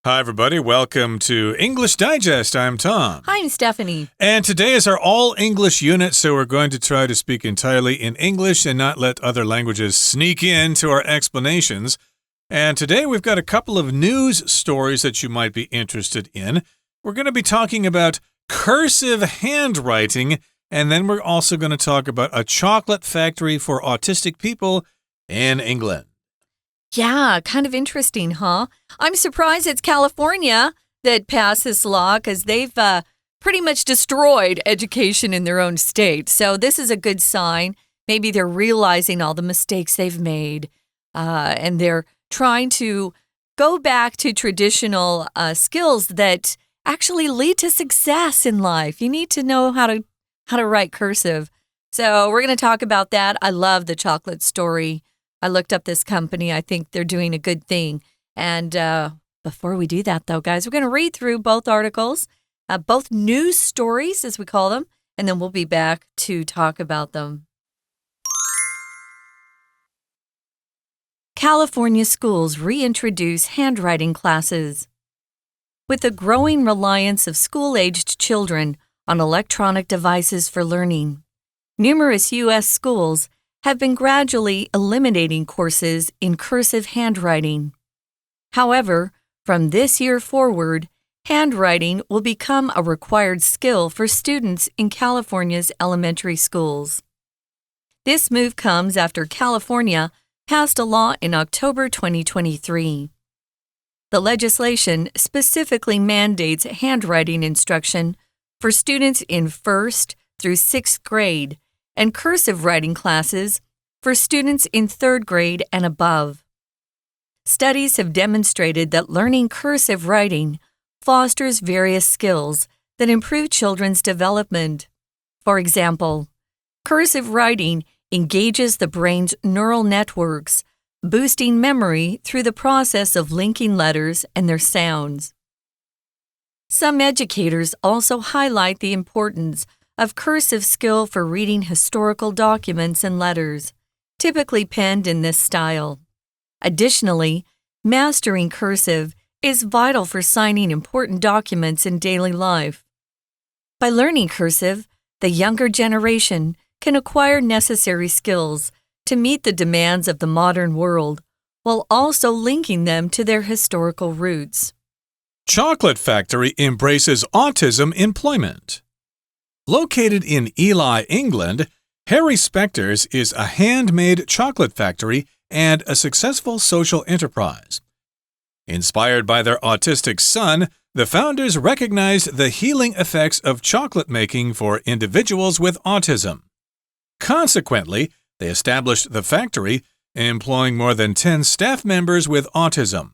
Hi, everybody. Welcome to English Digest. I'm Tom. Hi, I'm Stephanie. And today is our all-English unit, so we're going to try to speak entirely in English and not let other languages sneak into our explanations. And today we've got a couple of news stories that you might be interested in. We're going to be talking about cursive handwriting, and then we're also going to talk about a chocolate factory for autistic people in England. Yeah, kind of interesting, huh? I'm surprised it's California that passed this law because they've pretty much destroyed education in their own state. So this is a good sign. Maybe they're realizing all the mistakes they've made, and they're trying to go back to traditional skills that actually lead to success in life. You need to know how to write cursive. So we're going to talk about that. I love the chocolate story. I looked up this company. I think they're doing a good thing. And before we do that, though, guys, we're going to read through both articles, both news stories, as we call them, and then we'll be back to talk about them. California schools reintroduce handwriting classes. With the growing reliance of school-aged children on electronic devices for learning, numerous U.S. schools have been gradually eliminating courses in cursive handwriting. However, from this year forward, handwriting will become a required skill for students in California's elementary schools. This move comes after California passed a law in October 2023. The legislation specifically mandates handwriting instruction for students in 1st through 6th grade and cursive writing classes for students in 3rd grade and above. Studies have demonstrated that learning cursive writing fosters various skills that improve children's development. For example, cursive writing engages the brain's neural networks, boosting memory through the process of linking letters and their sounds. Some educators also highlight the importance of cursive skill for reading historical documents and letters, typically penned in this style. Additionally, mastering cursive is vital for signing important documents in daily life. By learning cursive, the younger generation can acquire necessary skills to meet the demands of the modern world, while also linking them to their historical roots. Chocolate factory embraces autism employment. Located in Ely, England, Harry Specter's is a handmade chocolate factory and a successful social enterprise. Inspired by their autistic son, the founders recognized the healing effects of chocolate making for individuals with autism. Consequently, they established the factory, employing more than 10 staff members with autism.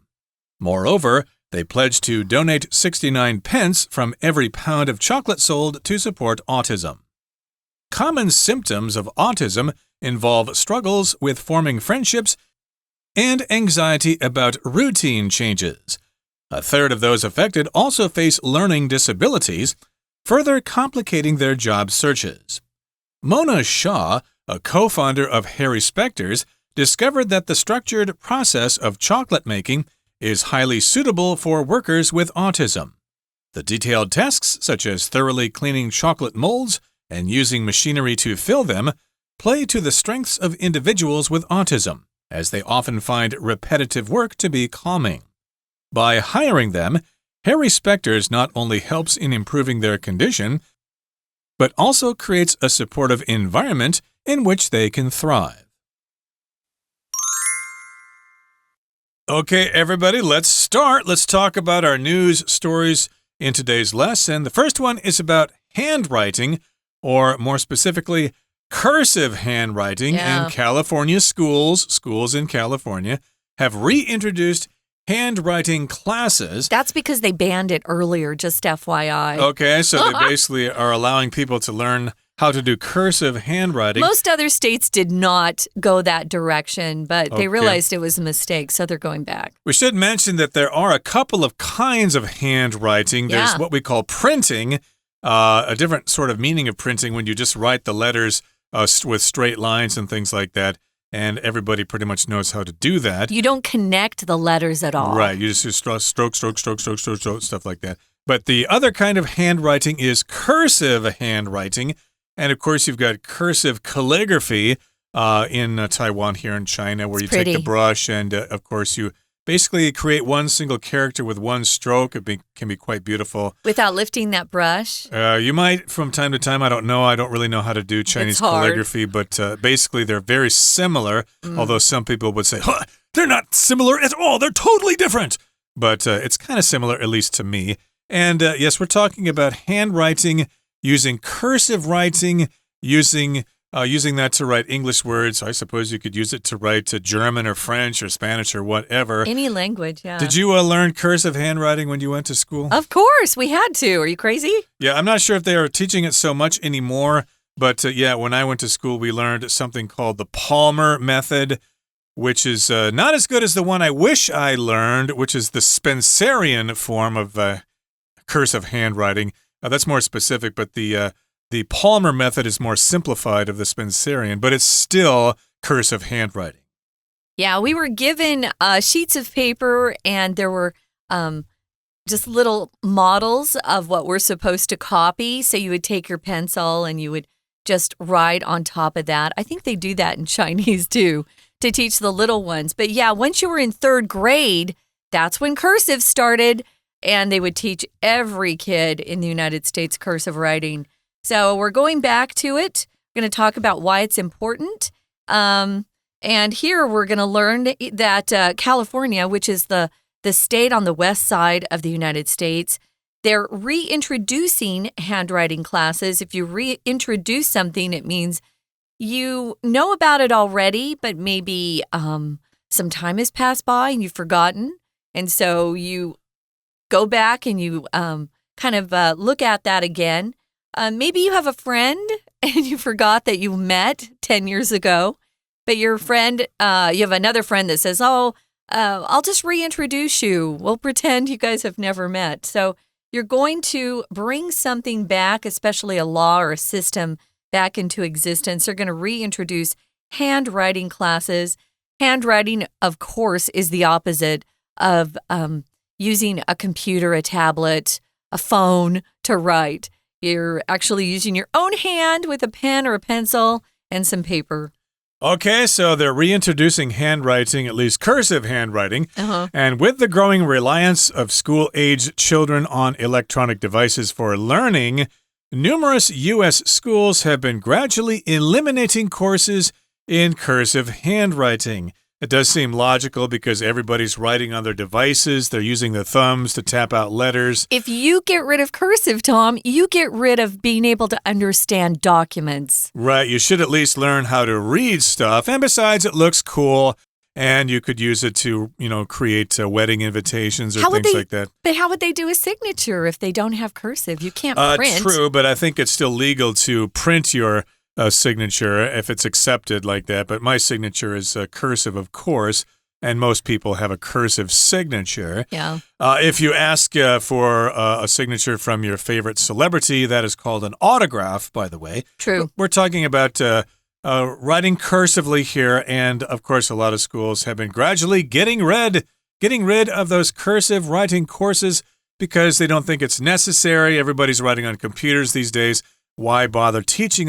Moreover, they pledged to donate 69 pence from every pound of chocolate sold to support autism. Common symptoms of autism involve struggles with forming friendships and anxiety about routine changes. A third of those affected also face learning disabilities, further complicating their job searches. Mona Shaw, a co-founder of Harry Specter's, discovered that the structured process of chocolate making is highly suitable for workers with autism. The detailed tasks, such as thoroughly cleaning chocolate molds and using machinery to fill them, play to the strengths of individuals with autism, as they often find repetitive work to be calming. By hiring them, Harry Specter's not only helps in improving their condition, but also creates a supportive environment in which they can thrive. Okay, everybody, let's start. Let's talk about our news stories in today's lesson. The first one is about handwriting, or more specifically, cursive handwriting. In California schools in California have reintroduced handwriting classes. That's because they banned it earlier, just FYI. Okay, so they basically are allowing people to learn how to do cursive handwriting. Most other states did not go that direction, but they realized it was a mistake, so they're going back. We should mention that there are a couple of kinds of handwriting. There's what we call printing, a different sort of meaning of printing when you just write the letters with straight lines and things like that. and everybody pretty much knows how to do that. You don't connect the letters at all. Right. You just do stroke, stuff like that. But the other kind of handwriting is cursive handwriting. And, of course, you've got cursive calligraphy in Taiwan here in China, where take the brush and, of course, you basically create one single character with one stroke. It can be quite beautiful. Without lifting that brush? You might from time to time. I don't know. I don't really know how to do Chinese calligraphy, but basically they're very similar, although some people would say, they're not similar at all. They're totally different. But it's kind of similar, at least to me. And yes, we're talking about handwriting, using cursive writing, using that to write English words. I suppose you could use it to write German or French or Spanish or whatever. Any language, yeah. Did you learn cursive handwriting when you went to school? Of course, we had to. Are you crazy? Yeah, I'm not sure if they are teaching it so much anymore, but yeah, when I went to school, we learned something called the Palmer method, which is not as good as the one I wish I learned, which is the Spencerian form of cursive handwriting. That's more specific, but the Palmer method is more simplified of the Spencerian, but it's still cursive handwriting. Yeah, we were given sheets of paper, and there were just little models of what we're supposed to copy. So you would take your pencil and you would just write on top of that. I think they do that in Chinese too, to teach the little ones. But yeah, once you were in third grade, that's when cursive started, and they would teach every kid in the United States cursive writing. So we're going back to it. We're going to talk about why it's important. And here we're going to learn that California, which is the state on the west side of the United States, they're reintroducing handwriting classes. If you reintroduce something, it means you know about it already, but maybe some time has passed by and you've forgotten. And so you go back and you kind of look at that again. Maybe you have a friend and you forgot that you met 10 years ago, but your friend, you have another friend that says, I'll just reintroduce you. We'll pretend you guys have never met. So you're going to bring something back, especially a law or a system, back into existence. They're going to reintroduce handwriting classes. Handwriting, of course, is the opposite of using a computer, a tablet, a phone to write. You're actually using your own hand with a pen or a pencil and some paper. Okay, so they're reintroducing handwriting, at least cursive handwriting. And with the growing reliance of school-aged children on electronic devices for learning, numerous U.S. schools have been gradually eliminating courses in cursive handwriting. It does seem logical because everybody's writing on their devices. They're using their thumbs to tap out letters. If you get rid of cursive, Tom, you get rid of being able to understand documents. Right. You should at least learn how to read stuff. And besides, it looks cool. And you could use it to, create wedding invitations or things like that. But how would they do a signature if they don't have cursive? You can't print. True, but I think it's still legal to print your signature if it's accepted like that. But my signature is cursive, of course, and most people have a cursive signature. Yeah. If you ask for a signature from your favorite celebrity, that is called an autograph, by the way. True. We're talking about writing cursively here, and of course, a lot of schools have been gradually getting rid of those cursive writing courses because they don't think it's necessary. Everybody's writing on computers these days. Why bother teaching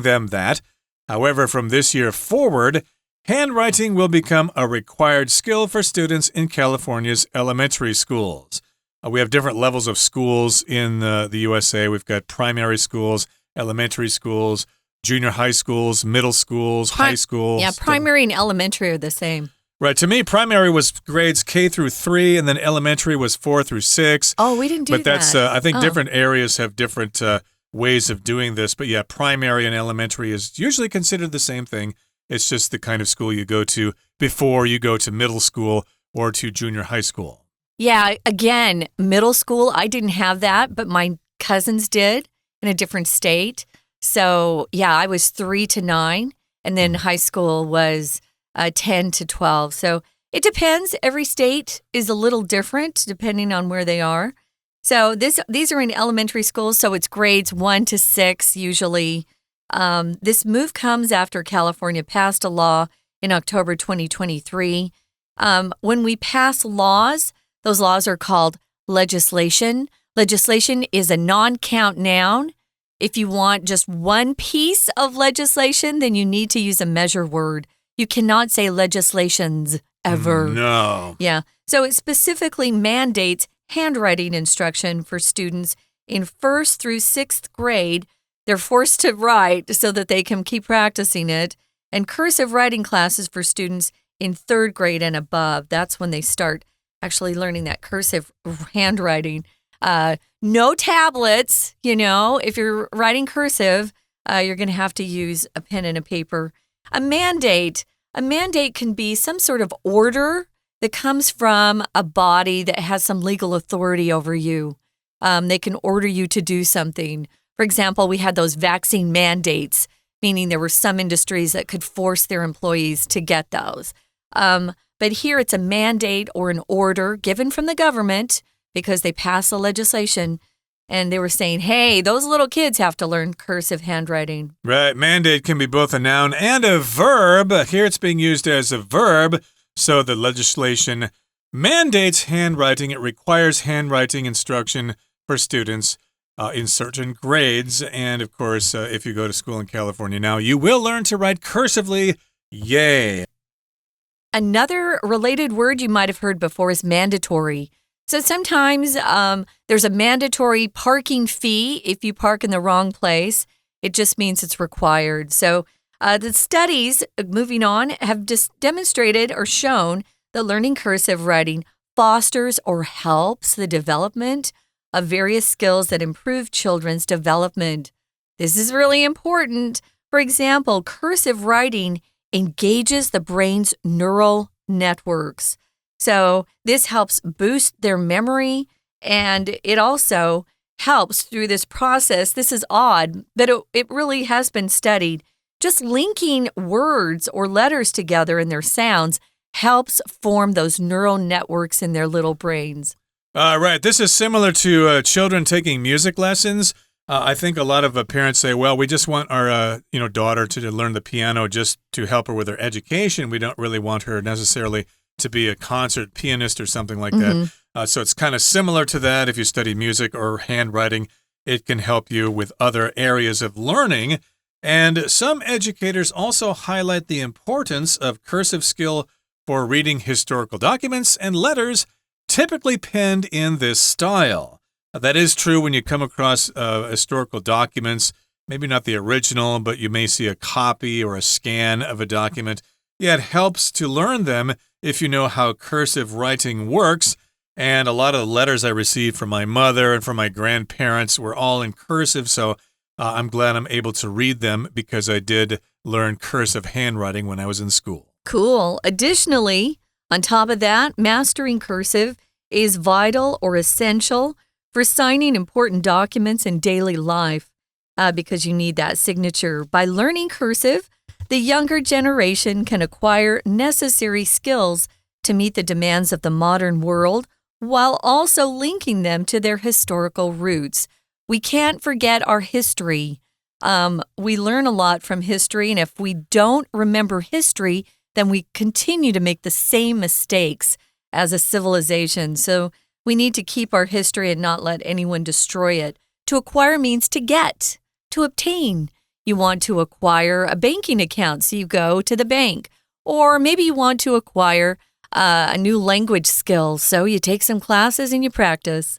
them that? However, from this year forward, handwriting will become a required skill for students in California's elementary schools. We have different levels of schools in the USA. We've got primary schools, elementary schools, junior high schools, middle schools, high schools. Yeah, primary and elementary are the same. Right. To me, primary was grades K through 3, and then elementary was 4 through 6. Oh, we didn't do that. But that's, I think different areas have different ways of doing this. But yeah, primary and elementary is usually considered the same thing. It's just the kind of school you go to before you go to middle school or to junior high school. Yeah, again, middle school, I didn't have that, but my cousins did in a different state. So yeah, I was 3 to 9, and then high school was 10 to 12. So it depends. Every state is a little different depending on where they are. So these are in elementary schools, so it's grades 1 to 6 usually. This move comes after California passed a law in October 2023. When we pass laws, those laws are called legislation. Legislation is a non-count noun. If you want just one piece of legislation, then you need to use a measure word. You cannot say legislations ever. No. Yeah. So it specifically mandates handwriting instruction for students in 1st through 6th grade. They're forced to write so that they can keep practicing it. And cursive writing classes for students in 3rd grade and above. That's when they start actually learning that cursive handwriting. No tablets, if you're writing cursive, you're going to have to use a pen and a paper. A mandate can be some sort of order that comes from a body that has some legal authority over you. They can order you to do something. For example, we had those vaccine mandates, meaning there were some industries that could force their employees to get those. But here it's a mandate or an order given from the government because they passed the legislation and they were saying, hey, those little kids have to learn cursive handwriting. Right. Mandate can be both a noun and a verb. Here it's being used as a verb. So the legislation mandates handwriting. It requires handwriting instruction for students in certain grades. And of course, if you go to school in California now, you will learn to write cursively. Yay. Another related word you might have heard before is mandatory. So sometimes there's a mandatory parking fee if you park in the wrong place. It just means it's required. So the studies, moving on, have demonstrated or shown that learning cursive writing fosters or helps the development of various skills that improve children's development. This is really important. For example, cursive writing engages the brain's neural networks. So this helps boost their memory, and it also helps through this process. This is odd, but it really has been studied. Just linking words or letters together in their sounds helps form those neural networks in their little brains. Right. This is similar to children taking music lessons. I think a lot of parents say, well, we just want our daughter to learn the piano just to help her with her education. We don't really want her necessarily to be a concert pianist or something like that. So it's kind of similar to that. If you study music or handwriting, it can help you with other areas of learning. And some educators also highlight the importance of cursive skill for reading historical documents and letters typically penned in this style. That is true when you come across historical documents, maybe not the original, but you may see a copy or a scan of a document. Yeah, it helps to learn them if you know how cursive writing works. And a lot of the letters I received from my mother and from my grandparents were all in cursive, so I'm glad I'm able to read them because I did learn cursive handwriting when I was in school. Cool. Additionally, on top of that, mastering cursive is vital or essential for signing important documents in daily life because you need that signature. By learning cursive, the younger generation can acquire necessary skills to meet the demands of the modern world while also linking them to their historical roots. We can't forget our history. We learn a lot from history, and if we don't remember history, then we continue to make the same mistakes as a civilization. So we need to keep our history and not let anyone destroy it. To acquire means to get, to obtain. You want to acquire a banking account, so you go to the bank. Or maybe you want to acquire a new language skill, so you take some classes and you practice.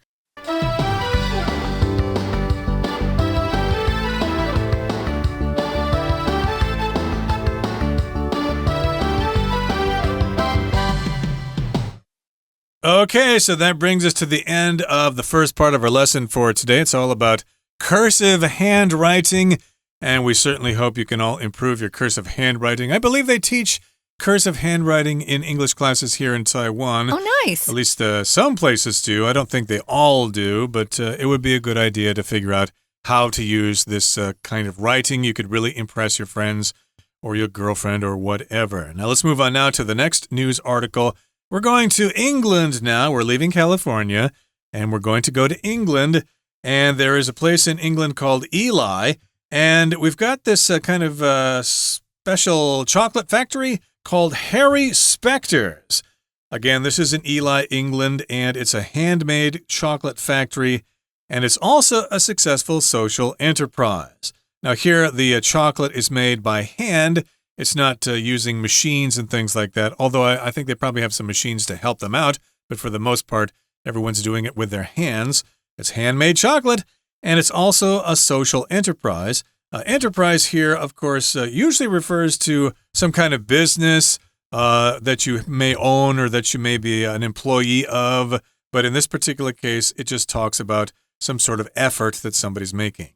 Okay, so that brings us to the end of the first part of our lesson for today. It's all about cursive handwriting, and we certainly hope you can all improve your cursive handwriting. I believe they teach cursive handwriting in English classes here in Taiwan. Oh, nice. At least some places do. I don't think they all do, but it would be a good idea to figure out how to use this kind of writing. You could really impress your friends or your girlfriend or whatever. Now let's move on now to the next news article. We're going to England now. We're leaving California, and we're going to go to England. And there is a place in England called Ely. And we've got this kind of special chocolate factory called Harry Specter's. Again, this is in Ely, England, and it's a handmade chocolate factory, and it's also a successful social enterprise. Now here, the chocolate is made by hand. It's not using machines and things like that, although I think they probably have some machines to help them out, but for the most part, everyone's doing it with their hands. It's handmade chocolate, and it's also a social enterprise. Enterprise here, of course, usually refers to some kind of business that you may own or that you may be an employee of. But in this particular case, it just talks about some sort of effort that somebody's making.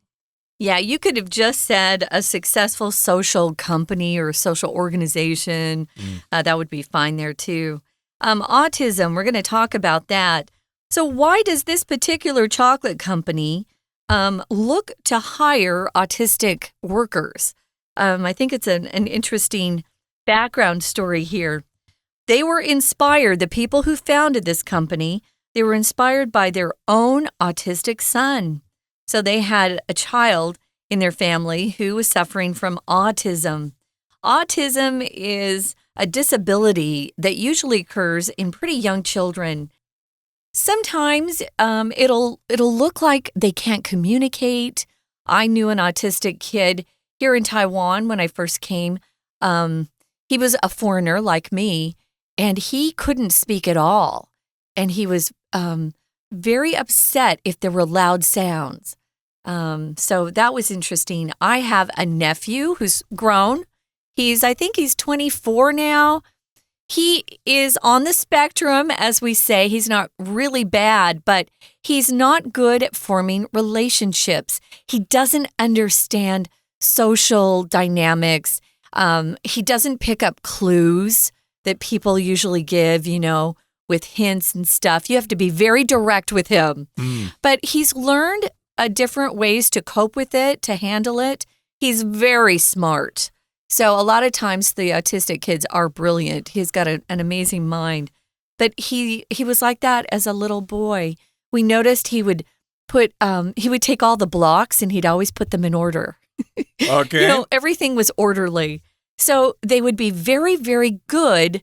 Yeah, you could have just said a successful social company or social organization. That would be fine there too. Autism, we're going to talk about that. So why does this particular chocolate company look to hire autistic workers? I think it's an interesting background story here. They were inspired, the people who founded this company, they were inspired by their own autistic son. So they had a child in their family who was suffering from autism. Autism is a disability that usually occurs in pretty young children. Sometimes it'll look like they can't communicate. I knew an autistic kid here in Taiwan when I first came. He was a foreigner like me, and he couldn't speak at all. And he was very upset if there were loud sounds. So that was interesting. I have a nephew who's grown. I think he's 24 now. He is on the spectrum, as we say. He's not really bad, but he's not good at forming relationships. He doesn't understand social dynamics. He doesn't pick up clues that people usually give, with hints and stuff. You have to be very direct with him. But he's learned different ways to cope with it, to handle it. He's very smart. So a lot of times the autistic kids are brilliant. He's got an amazing mind. But he was like that as a little boy. We noticed he would take all the blocks and he'd always put them in order. Okay. Everything was orderly. So they would be very, very good.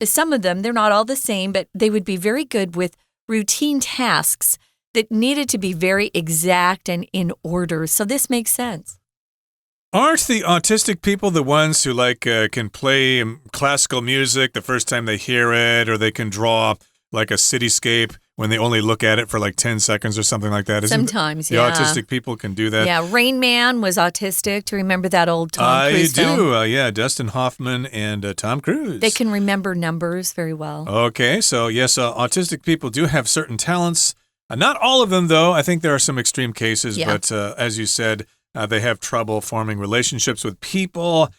Some of them, they're not all the same, but they would be very good with routine tasks that needed to be very exact and in order. So this makes sense. Aren't the autistic people the ones who can play classical music the first time they hear it, or they can draw like a cityscape when they only look at it for like 10 seconds or something like that? Sometimes, the autistic people can do that? Yeah, Rain Man was autistic. Do you remember that old Tom Cruise film? I do. Yeah, Dustin Hoffman and Tom Cruise. They can remember numbers very well. Okay, so yes, autistic people do have certain talents. Not all of them, though. I think there are some extreme cases, but as you said, they have trouble forming relationships with people,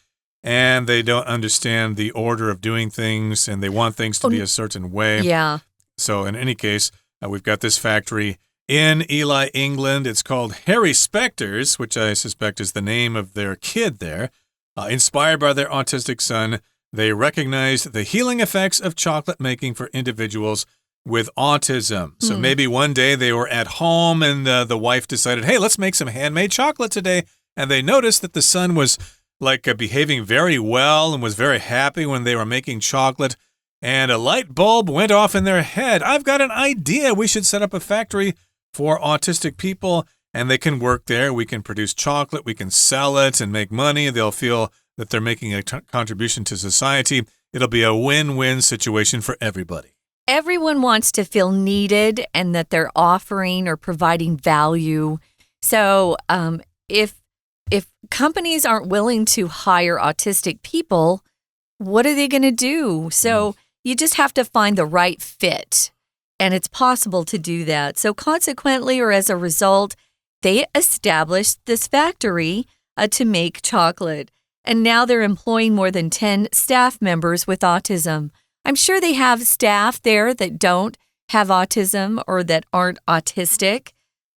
and they don't understand the order of doing things, and they want things to be a certain way. Yeah. So in any case, we've got this factory in Ely, England. It's called Harry Specter's, which I suspect is the name of their kid there. Inspired by their autistic son, they recognized the healing effects of chocolate making for individuals with autism. So maybe one day they were at home and the wife decided, hey, let's make some handmade chocolate today. And they noticed that the son was behaving very well and was very happy when they were making chocolate. And a light bulb went off in their head. I've got an idea. We should set up a factory for autistic people, and they can work there. We can produce chocolate. We can sell it and make money. They'll feel that they're making a contribution to society. It'll be a win-win situation for everybody. Everyone wants to feel needed and that they're offering or providing value. So if companies aren't willing to hire autistic people, what are they going to do? So you just have to find the right fit, and it's possible to do that. So consequently, or as a result, they established this factory to make chocolate, and now they're employing more than 10 staff members with autism. I'm sure they have staff there that don't have autism or that aren't autistic,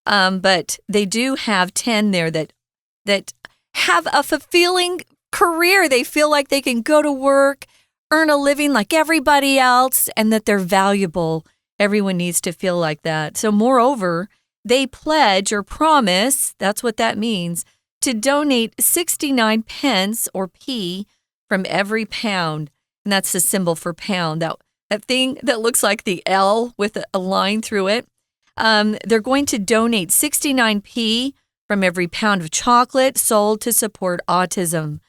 but they do have 10 there that have a fulfilling career. They feel like they can go to work, earn a living like everybody else, and that they're valuable. Everyone needs to feel like that. So moreover, they pledge or promise, that's what that means, to donate 69 pence or p from every pound. And that's the symbol for pound, that thing that looks like the L with a line through it. They're going to donate 69p from every pound of chocolate sold to support autism.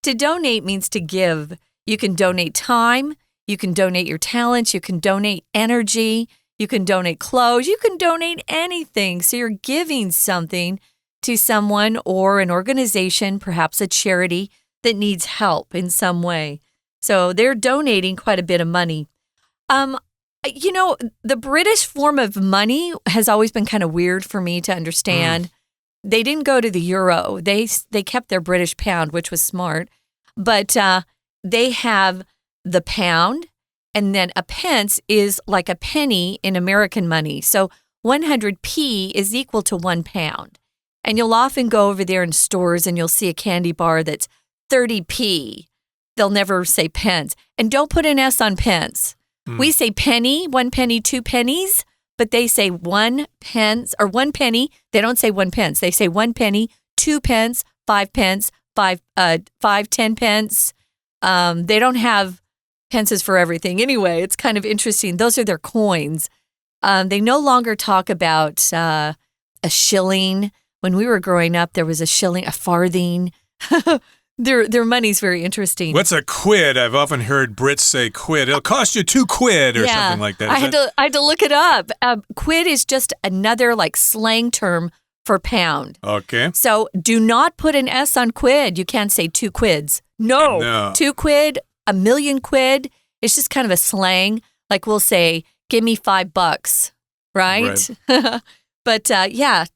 To donate means to give. You can donate time, you can donate your talents, you can donate energy, you can donate clothes, you can donate anything. So you're giving something to someone or an organization, perhaps a charity that needs help in some way. So they're donating quite a bit of money. The British form of money has always been kind of weird for me to understand. They didn't go to the euro. They kept their British pound, which was smart. But they have the pound, and then a pence is like a penny in American money. So 100p is equal to 1 pound. And you'll often go over there in stores and you'll see a candy bar that's 30p. They'll never say pence. And don't put an S on pence. We say penny, 1 penny, 2 pennies, but they say 1 pence or 1 penny. They don't say 1 pence. They say 1 penny, 2 pence, 5 pence, 10 pence. They don't have pences for everything. Anyway, it's kind of interesting. Those are their coins. They no longer talk about a shilling. When we were growing up, there was a shilling, a farthing. Their money's very interesting. What's a quid? I've often heard Brits say quid. It'll cost you 2 quid or something like that. I had to look it up. Quid is just another slang term for pound. Okay. So do not put an S on quid. You can't say 2 quids. No. 2 quid, 1,000,000 quid. It's just kind of a slang. Like we'll say, give me $5, right? But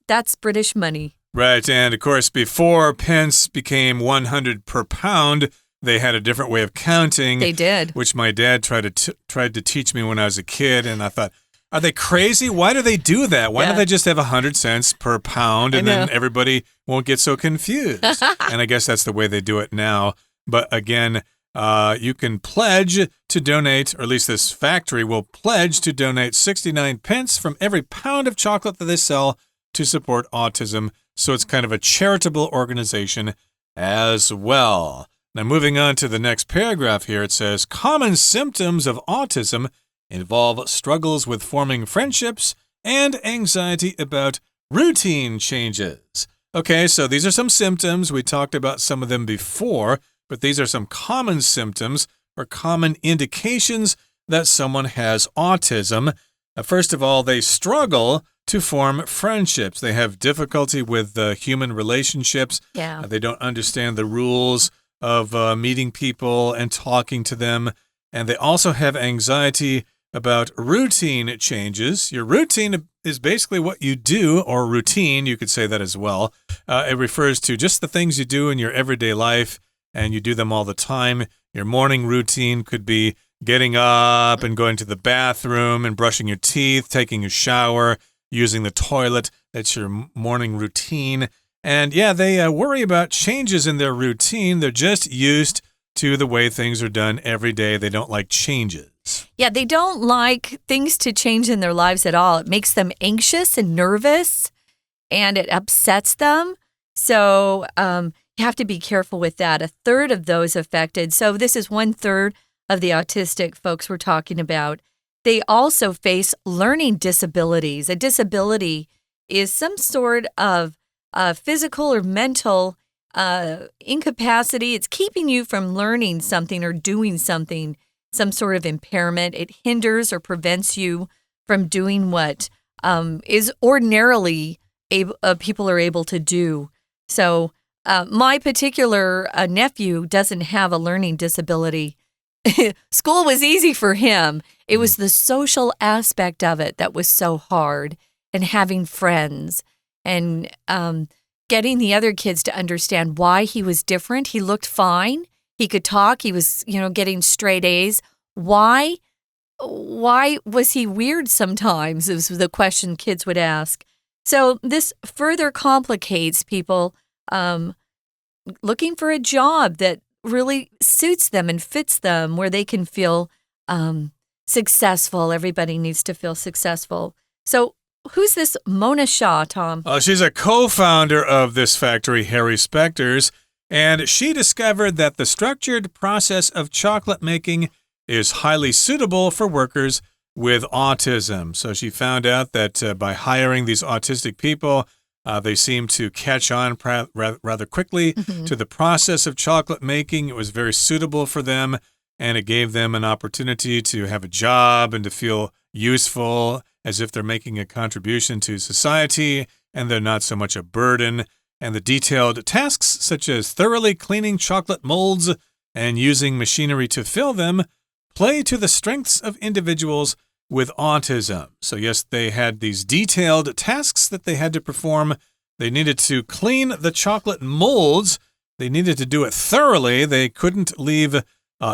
that's British money. Right, and of course, before pence became 100 per pound, they had a different way of counting. They did. Which my dad tried to teach me when I was a kid, and I thought, are they crazy? Why do they do that? Why don't they just have 100 cents per pound, and then everybody won't get so confused? And I guess that's the way they do it now. But again, you can pledge to donate, or at least this factory will pledge to donate 69 pence from every pound of chocolate that they sell to support autism. So it's kind of a charitable organization as well. Now, moving on to the next paragraph here, it says, common symptoms of autism involve struggles with forming friendships and anxiety about routine changes. Okay, so these are some symptoms. We talked about some of them before, but these are some common symptoms or common indications that someone has autism. First of all, they struggle to form friendships. They have difficulty with human relationships. They don't understand the rules of meeting people and talking to them. And they also have anxiety about routine changes. Your routine is basically what you do, or routine, you could say that as well. It refers to just the things you do in your everyday life, and you do them all the time. Your morning routine could be getting up and going to the bathroom and brushing your teeth, taking a shower, using the toilet. That's your morning routine. And they worry about changes in their routine. They're just used to the way things are done every day. They don't like changes. Yeah, they don't like things to change in their lives at all. It makes them anxious and nervous, and it upsets them. So you have to be careful with that. A third of those affected, so this is 1/3 of the autistic folks we're talking about. They also face learning disabilities. A disability is some sort of physical or mental incapacity. It's keeping you from learning something or doing something, some sort of impairment. It hinders or prevents you from doing what is ordinarily people are able to do. So my particular nephew doesn't have a learning disability. School was easy for him. It was the social aspect of it that was so hard, and having friends and getting the other kids to understand why he was different. He looked fine. He could talk. He was, getting straight A's. Why was he weird sometimes? It was the question kids would ask. So this further complicates people looking for a job that really suits them and fits them, where they can feel successful. Everybody needs to feel successful. So who's this Mona Shaw, Tom? She's a co-founder of this factory, Harry Specter's, and she discovered that the structured process of chocolate making is highly suitable for workers with autism. So she found out that by hiring these autistic people, they seemed to catch on rather quickly to the process of chocolate making. It was very suitable for them, and it gave them an opportunity to have a job and to feel useful, as if they're making a contribution to society, and they're not so much a burden. And the detailed tasks, such as thoroughly cleaning chocolate molds and using machinery to fill them, play to the strengths of individuals with autism. So yes, they had these detailed tasks that they had to perform. They needed to clean the chocolate molds. They needed to do it thoroughly. They couldn't leave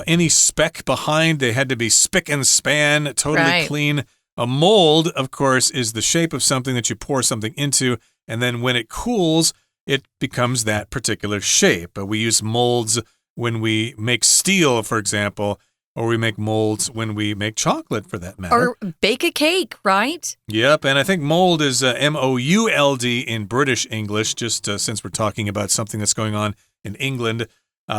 any speck behind. They had to be spick and span, totally clean. A mold, of course, is the shape of something that you pour something into, and then when it cools, it becomes that particular shape. We use molds when we make steel, for example, or we make molds when we make chocolate, for that matter. Or bake a cake, right? Yep, and I think mold is M-O-U-L-D in British English, just since we're talking about something that's going on in England.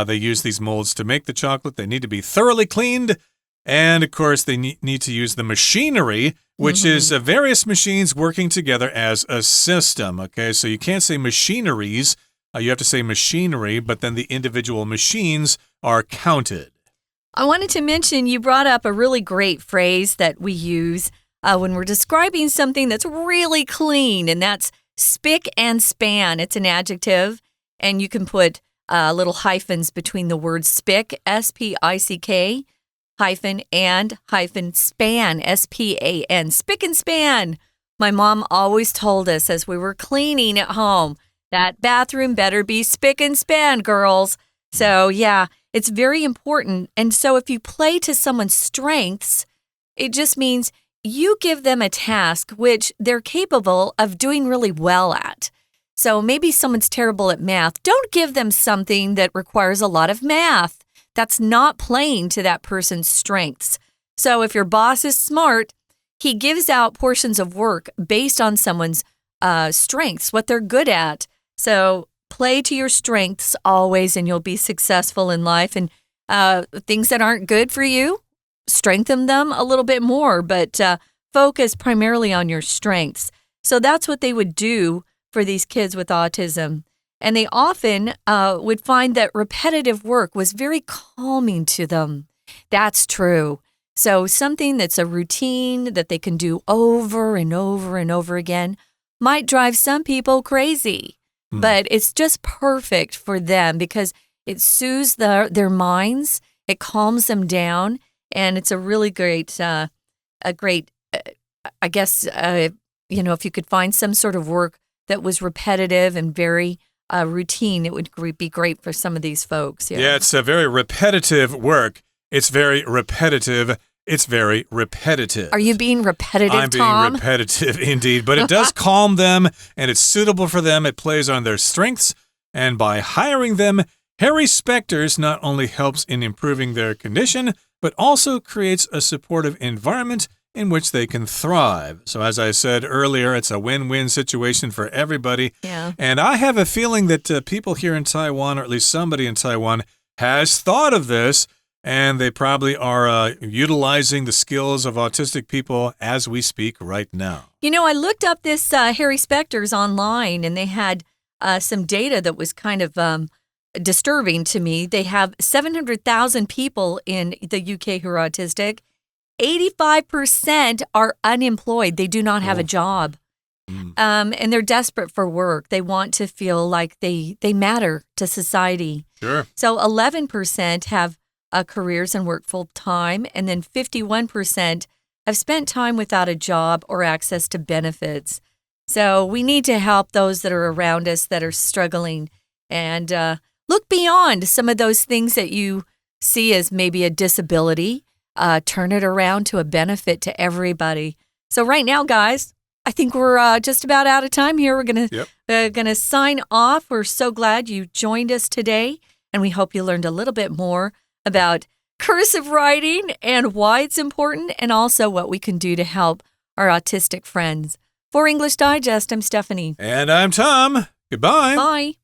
They use these molds to make the chocolate. They need to be thoroughly cleaned. And, of course, they need to use the machinery, which is various machines working together as a system. Okay, so you can't say machineries. You have to say machinery, but then the individual machines are counted. I wanted to mention you brought up a really great phrase that we use when we're describing something that's really clean, and that's spick and span. It's an adjective, and you can put little hyphens between the words spick, S-P-I-C-K, hyphen and hyphen span, S-P-A-N, spick and span. My mom always told us as we were cleaning at home, that bathroom better be spick and span, girls. So, yeah, it's very important. And so if you play to someone's strengths, it just means you give them a task which they're capable of doing really well at. So maybe someone's terrible at math. Don't give them something that requires a lot of math. That's not playing to that person's strengths. So if your boss is smart, he gives out portions of work based on someone's strengths, what they're good at. So play to your strengths always, and you'll be successful in life. And things that aren't good for you, strengthen them a little bit more, but focus primarily on your strengths. So that's what they would do for these kids with autism. And they often would find that repetitive work was very calming to them. That's true. So something that's a routine that they can do over and over and over again might drive some people crazy. But it's just perfect for them because it soothes their minds, it calms them down, and it's a really great, I guess, if you could find some sort of work that was repetitive and very routine, it would be great for some of these folks. Yeah, it's a very repetitive work. It's very repetitive. It's very repetitive. Are you being repetitive, Tom? I'm being repetitive indeed, but it does calm them, and it's suitable for them. It plays on their strengths, and by hiring them, Harry Specter's not only helps in improving their condition, but also creates a supportive environment in which they can thrive. So as I said earlier, it's a win-win situation for everybody. Yeah. And I have a feeling that people here in Taiwan, or at least somebody in Taiwan, has thought of this, and they probably are utilizing the skills of autistic people as we speak right now. You know, I looked up this Harry Specter's online, and they had some data that was kind of disturbing to me. They have 700,000 people in the UK who are autistic. 85% are unemployed. They do not have a job. And they're desperate for work. They want to feel like they matter to society. Sure. So 11% have careers and work full-time, and then 51% have spent time without a job or access to benefits. So we need to help those that are around us that are struggling and look beyond some of those things that you see as maybe a disability. Turn it around to a benefit to everybody. So right now, guys, I think we're just about out of time here. We're gonna sign off. We're so glad you joined us today, and we hope you learned a little bit more about cursive writing and why it's important, and also what we can do to help our autistic friends. For English Digest, I'm Stephanie. And I'm Tom. Goodbye. Bye.